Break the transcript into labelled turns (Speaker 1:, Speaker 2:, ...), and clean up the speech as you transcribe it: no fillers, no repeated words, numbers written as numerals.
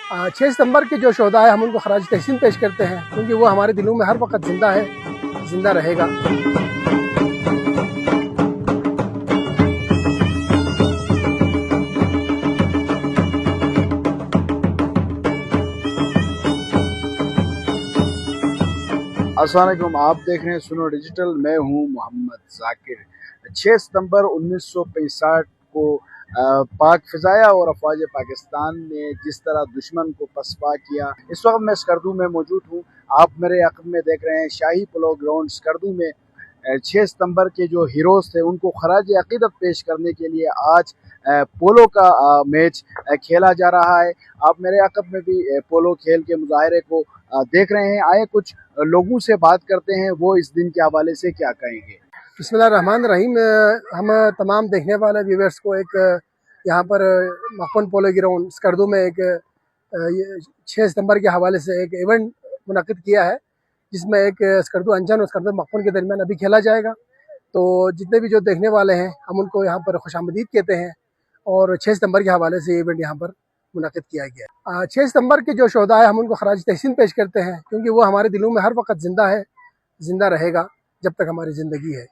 Speaker 1: 6 सितंबर के जो शोहदा है हम उनको खराज तहसीन पेश करते हैं, क्योंकि वो हमारे दिलों में हर वक्त ज़िंदा है, ज़िंदा रहेगा।
Speaker 2: अस्सलाम वालेकुम, आप देख रहे हैं सुनो डिजिटल। मैं हूं मोहम्मद जाकिर। 6 सितंबर 1965 को पाक फ़िज़ाया और अफवाज पाकिस्तान ने जिस तरह दुश्मन को पसपा किया, इस वक्त मैं स्कर्दू में मौजूद हूं। आप मेरे अक़ब में देख रहे हैं शाही पोलो ग्राउंड स्कर्दू में 6 सितंबर के जो हीरोज़ थे उनको खराज अक़ीदत पेश करने के लिए आज पोलो का मैच खेला जा रहा है। आप मेरे अक़ब में भी पोलो खेल के मुजाहरे को देख रहे हैं। आए कुछ लोगों से बात करते हैं, वो इस दिन के हवाले से क्या कहेंगे।
Speaker 1: बिस्मिल्लाहिर्रहमानिर्रहीम। हम तमाम देखने वाले व्यूवर्स को एक यहाँ पर मखमन पोलो ग्राउंड स्कर्दू में एक 6 सितंबर के हवाले से एक इवेंट मुनक़िद किया है, जिसमें एक स्कर्दू अंजन और स्कर्दू मखमन के दरमियान अभी खेला जाएगा। तो जितने भी जो देखने वाले हैं हम उनको यहाँ पर खुशामदीद कहते हैं और 6 सितंबर के हवाले से इवेंट यहाँ पर मुनक़िद किया गया। 6 सितंबर के जो शोहदा है हम उनको खराज तहसीन पेश करते हैं, क्योंकि वो हमारे दिलों में हर वक्त ज़िंदा है, ज़िंदा रहेगा जब तक हमारी ज़िंदगी है।